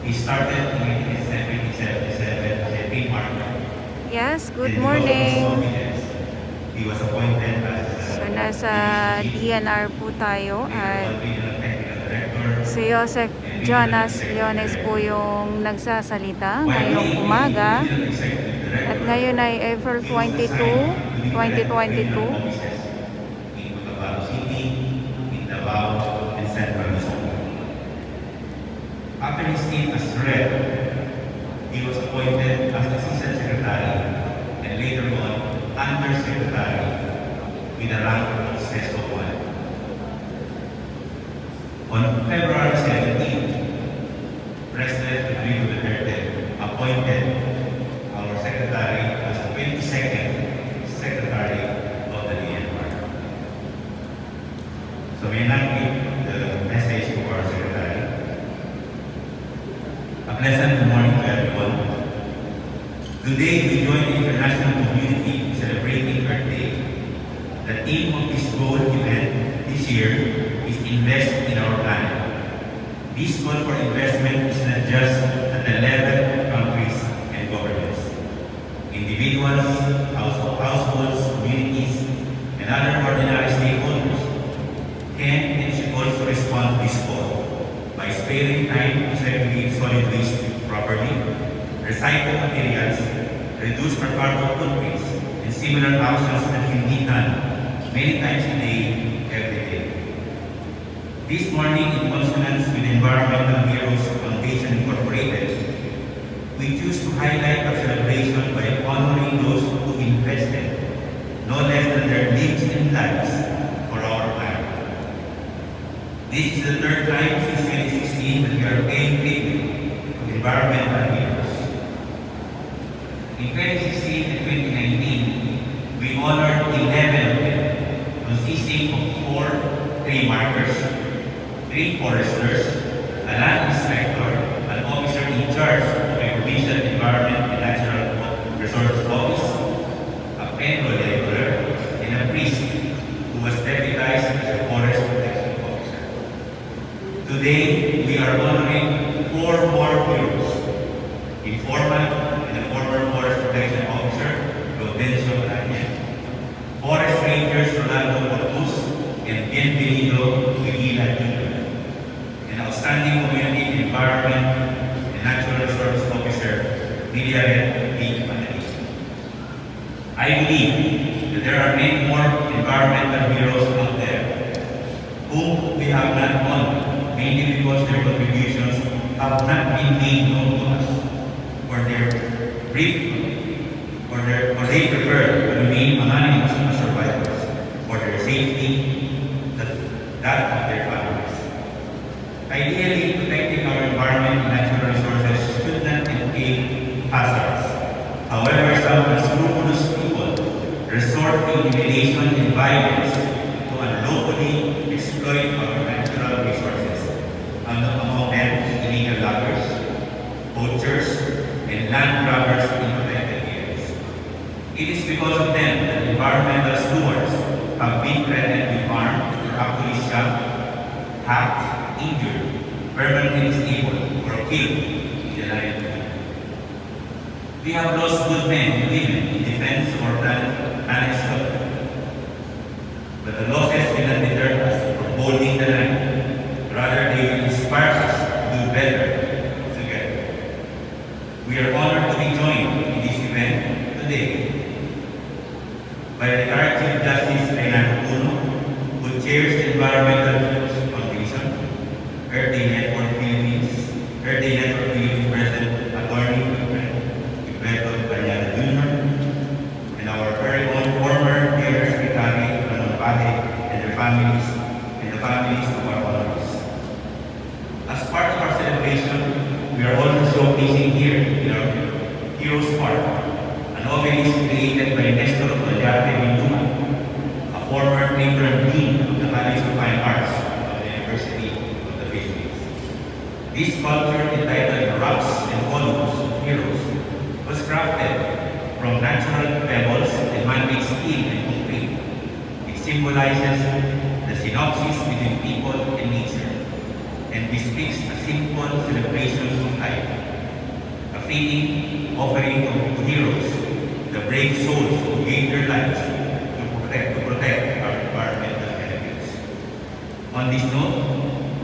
He started in 1777 as a tea marker. Yes, good And because of his morning. obedience, he was appointed as So, nasa division chief, DNR po tayo later at on regional technical director, si Joseph and regional Jonas executive Leones po director. yung nagsasalita While ngayong being umaga. regional executive At director, ngayon ay April he was 22, assigned to different regional 2022. offices in Cotabato City, in Davao, and Central Luzon. After his stint as rep, he was appointed as assistant secretary and later on undersecretary with a rank of Sesto 1. On February 17, President Rodrigo Duterte appointed our secretary as the 22nd secretary of the DENR. So may I now give the message to our secretary. A pleasant good morning to everyone. Today we join the international community in celebrating Earth Day. The theme of this goal event this year is Invest in Our Planet. This call for investment is not just at the level of countries and governments. Individuals, households, communities, and other ordinary stakeholders can and should also respond to this call by sparing time to segregate solid waste properly, recycle materials, reduce our carbon footprints, and similar actions that can be done many times a day, every day. This morning, in consonance with Environmental Heroes Foundation Incorporated, we choose to highlight our celebration by honoring those who invested no less than their lives and lives for our planet. This is the third time since 2016 that we are paying tribute to environmental heroes. In 2016 and 2019, we honored 11 of them, consisting of 4 tree markers, 3 foresters, a land inspector, an officer in charge of a provincial environment and natural resources office, a payroll laborer, and a priest who was deputized as a forest protection officer. Today, we are honoring 4 more heroes, informant and a former forest protection officer, Rodencio Araya, forest rangers Rolando Portus and Bienvenido Miguel Aguilar, outstanding community environment and natural resources officer, Villaret D. Manali. I believe that there are many more environmental heroes out there whom we have not honored, mainly because their contributions have not been made known to us, or their brief, or they prefer to remain anonymous as survivors for their safety, that of their families. Ideally, protecting our environment and natural resources should not entail hazards. However, some unscrupulous people resort to intimidation and violence to unlawfully exploit our natural resources, among them illegal loggers, poachers, and land grabbers in protected areas. It is because of them that environmental stewards have been threatened with harm or actually shot, hacked, injured, permanently disabled, or killed in the line of duty. We have lost good men and women in defense of our planet's health. But the losses will not deter us from holding the line. Rather, they will inspire us to do better together. We are honored to be joined in this event today by retired Chief Justice Reynaldo Puno, who chairs the Environmental Foundation, Earth Day Network Philippines, President Attorney Gilberto Banyana Jr., and our very own former Mayor Secretary Ramon Pate and their families, and the families of our honorees. As part of our celebration, we are also showcasing here in our Heroes Park, an obelisk created by Nestor Collarte Minduma, a former patron dean of the College of Fine Arts of the University of the Philippines. This sculpture, entitled Rocks and Columns of Heroes, was crafted from natural pebbles and man-made steel and concrete. It symbolizes the synopsis between people and nature, and bespeaks a simple celebration of life, a fitting offering to heroes, the brave souls who gave their lives to protect our environmental heritage. On this note,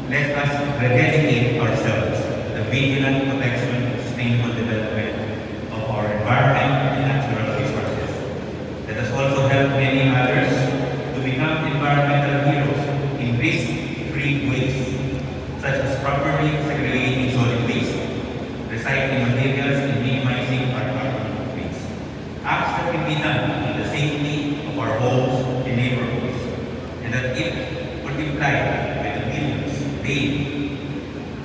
let us rededicate ourselves to the vigilant protection and sustainable development of our environment and natural resources. Let us also help many others to become environmental heroes in risk-free ways, such as properly segregating solid waste, recycling materials, and minimizing our carbon footprints. Acts that can be done in the safety of our homes and neighborhoods, and that if multiplied by the millions daily,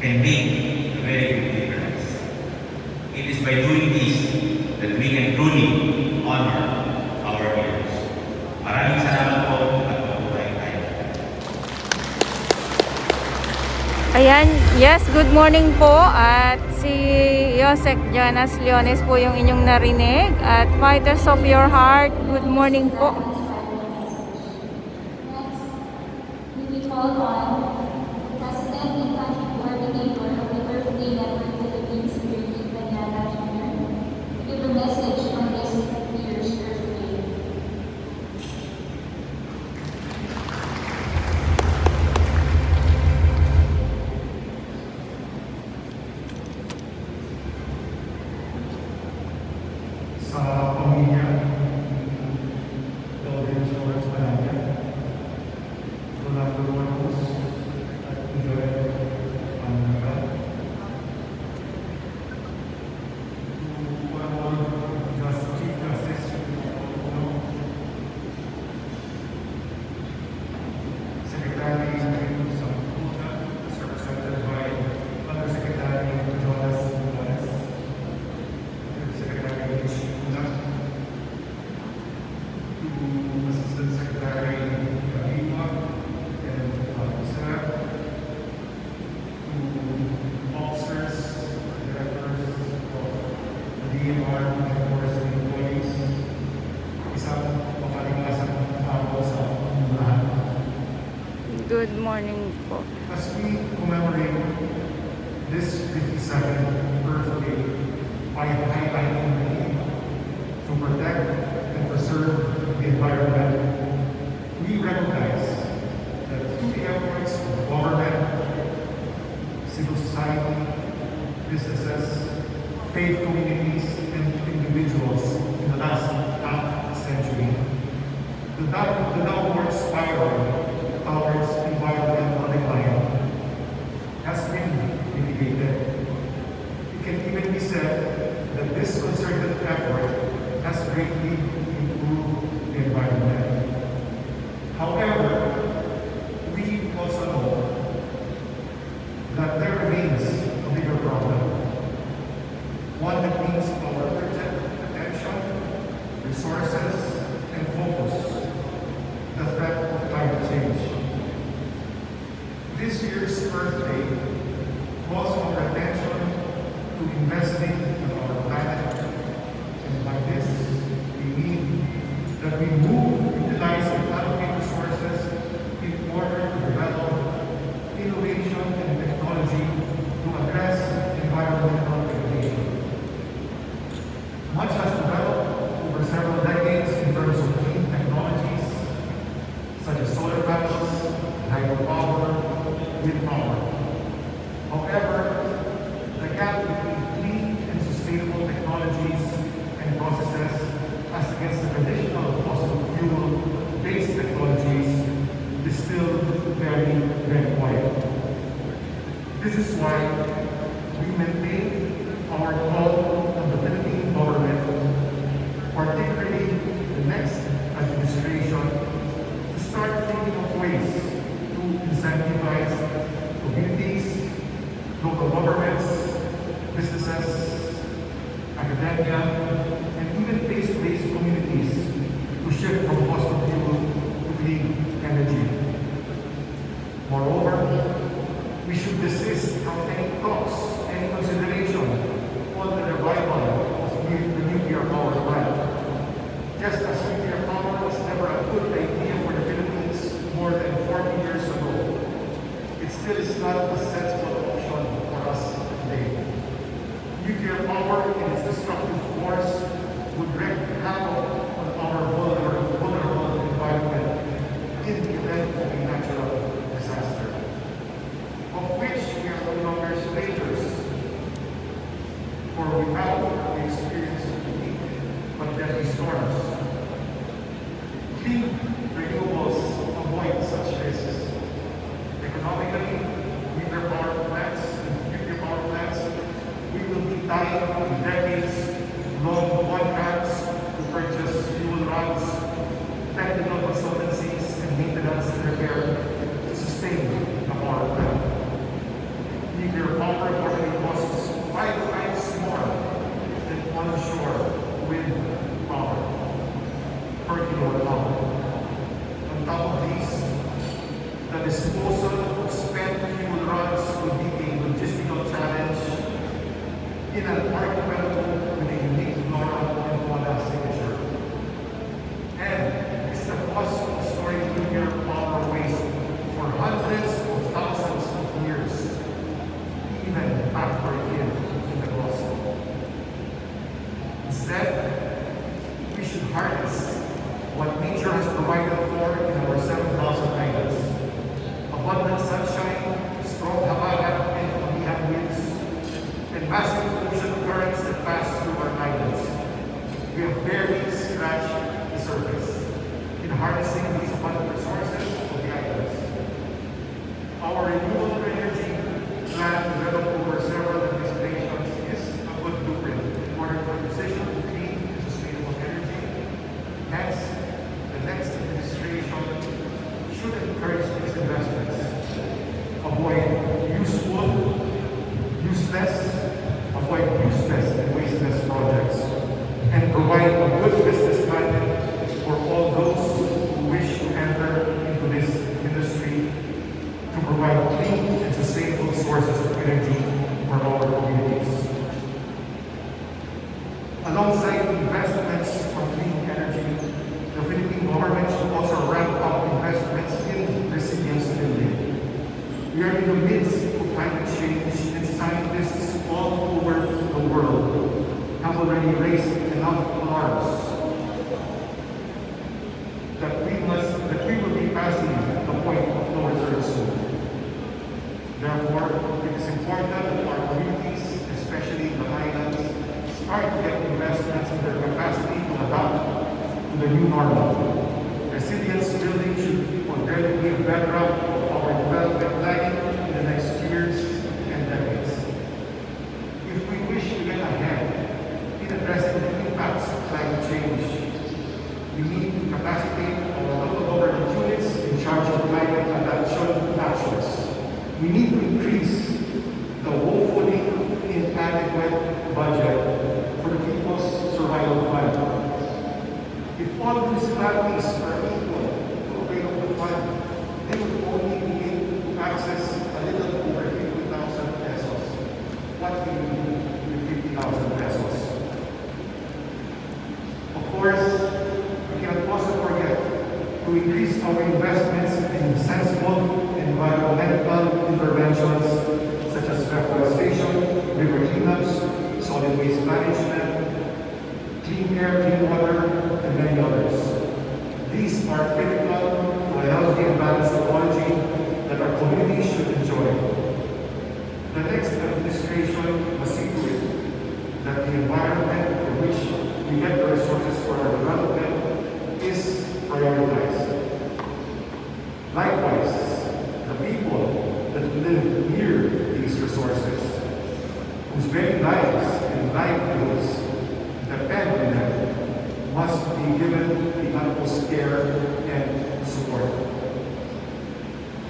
can make a very big difference. It is by doing this that we can truly honor our heroes. Maraming salamat po at mabuhay tayo. Ayan, yes, good morning po. At si Yosek Jonas Leones po yung inyong narinig. At Fighters of Your Heart, good morning po. We call on the President and Country Coordinator of the Birthday Network Philippines, Birthday Daniela Jr., to give a message on this year's birthday. Sa pamilya, Golden Shores Malaya, Rolando Ramos, at Joel Panagal. To all Chief Justice, Secretary Samputa, represented by Undersecretary Jonas Morales, Secretary Shikuna, to Assistant Secretary Kalima and Sarah, to officers, directors of the DENR, and of course the employees, isang makaligtasan tao sa lahat. Good morning po. As we commemorate this 52nd birthday by highlighting the need to protect and preserve the environment, we recognize that through the efforts of government, civil society, businesses, faith communities, and individuals in the last half-century, the downward spiral towards environmental decline has been mitigated. It can even be said that this concerted effort has greatly improved the environment. However, we also know that there remains a bigger problem, one that needs our urgent attention, resources, and focus: the threat of climate change. This year's birthday calls our attention to investing in our planet, and by this we mean that we utilize and allocate resources in order to develop innovation and technology to address environmental degradation. Much has developed over several decades in terms of clean technologies such as solar panels, hydropower, wind power. However, the gap between clean and sustainable technologies and processes as against the traditional fossil fuel-based technologies is still very, very wide. This is why we maintain our call on the Philippine government, particularly the next administration, to start thinking of ways to incentivize communities, local governments, businesses, academia, and even faith-based communities to shift from fossil fuel to clean energy. Moreover, we should desist from any talks, any consideration on the revival of the nuclear power plant. Just as nuclear power was never a good idea for the Philippines more than 40 years ago, it still still is not a sensible option for us today. Nuclear power and its destructive force would wreak havoc on our vulnerable environment in the event of a natural disaster, of which we are no longer strangers, for we have experienced unique but deadly storms. Clean renewables avoid such risks. Economically, nuclear power plants, we will be tied to decades-long contracts to purchase fuel rods, technical consultancies, and maintenance and repair to sustain the power plant. Nuclear power normally costs 5 times more than onshore wind power per kilowatt hour. On top of these, the disposal of spent fuel rods will be a logistical challenge in an archipelago with a unique flora and fauna signature. And it's the cost of storing nuclear power waste for hundreds of thousands of years, even factored in the cost. Instead, we should harness what nature has provided for in our 7,000 islands. Abundant sunshine, strong habagat and pamihan winds, and massive ocean currents that pass through our islands. We have barely scratched the surface in harnessing these abundant resources of the islands. Our renewable energy plan developed over several administrations is a good blueprint in order to transition to clean and sustainable energy. Hence, the next administration should encourage these investments, avoid useless and wasteless projects, and provide a good business climate for all those who wish to enter into this industry to provide clean and sustainable sources of energy for our communities. Alongside investments for clean energy, the Philippine government should also ramp up investments in resilience building. We are in the midst of climate change, and scientists all over the world have already raised enough alarms that we will be passing the point of no return soon. Therefore, it is important that our communities, especially the islands, start to get investments in their capacity to adapt to the new normal. Resilience building should already be a bedrock of our development planning in the next years and decades. If we wish to get ahead in addressing the impacts of climate change, we need to capacitate our local government units in charge of climate adaptation actions. We need to increase the woefully inadequate budget for the People's Survival Fund. If all municipalities are equal to available fund, they would only be able to access a little over 50,000 pesos. What do you do with 50,000 pesos? Of course, we cannot also forget to increase our investments in sensible environmental interventions such as reforestation, river cleanups, solid waste management, clean air, clean water, and many others. These are critical to a healthy and balanced ecology that our communities should enjoy. The next administration must see to it that the environment for which we get the resources for our development is prioritized. Likewise, the people that live near these resources, whose very lives and livelihoods depend on them, must be given the utmost care and support.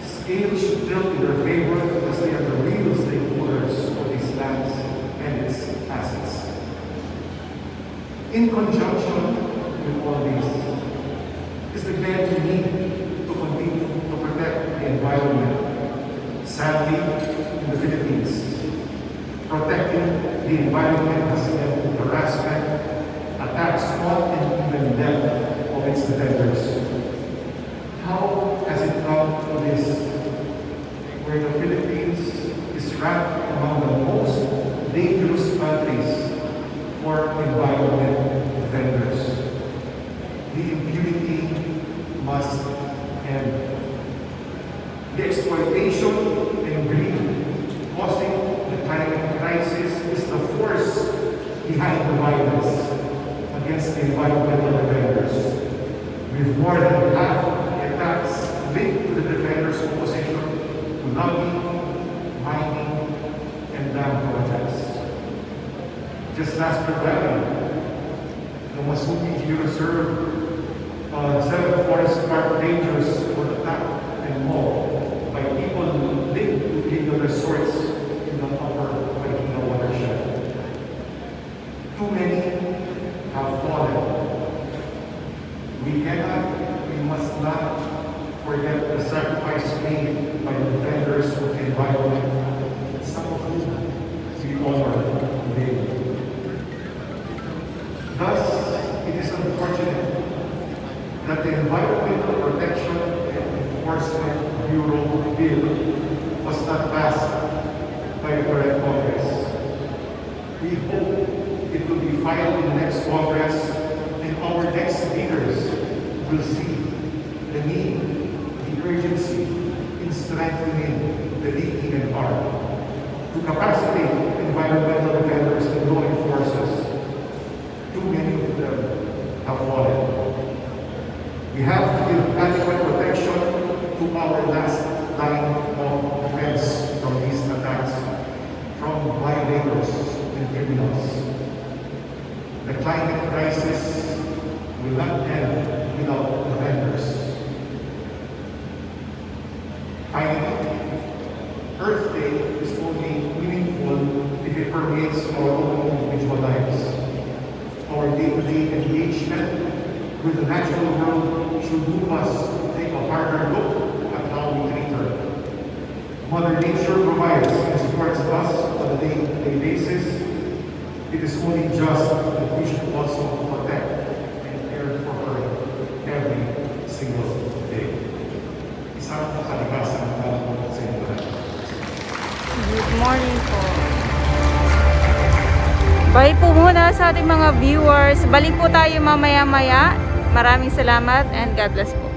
Scale should tilt in their favor as they are the real stakeholders of these lands and its assets. In conjunction with all these is the care we need to continue to protect the environment. Sadly, in the Philippines, protecting the environment has led to harassment, attacks on and even death of its defenders. How has it come to this? where the Philippines is ranked among the most dangerous countries for environment offenders. The impunity must end. The exploitation and greed causing the climate crisis is the force behind the violence against the environmental defenders. With more than half the attacks linked to the defenders' opposition to logging, mining, and dam projects. Just last February, the Masuti Geo Reserve, 7 forest park rangers were attacked and mauled by people linked to illegal resorts in the upper Marikina watershed. Too many have fallen. We must not forget the sacrifice made by the defenders of the environment, some of whom we honor today. Thus, it is unfortunate that the Environmental Protection and Enforcement Bureau bill was not passed by the current Congress. We hope it will be filed in the next Congress and our next leaders will see the need, the urgency in strengthening the DENR to capacitate environmental defenders and law enforcers. Too many of them have fallen. We have to give adequate protection to our last line of defense from these attacks, from violators and criminals. The climate crisis will not end without defenders. Finally, Earth Day is only meaningful if it permeates our own individual lives. Our day-to-day engagement with the natural world should move us to take a harder look at how we treat her. Mother Nature provides and supports us on a day-to-day basis. It is only just that we should also protect and care for her every single day. Isang kalikasan na sa inyo lahat. Good morning po. Bye po muna sa ating mga viewers. Balik po tayo mamaya-maya. Maraming salamat and God bless po.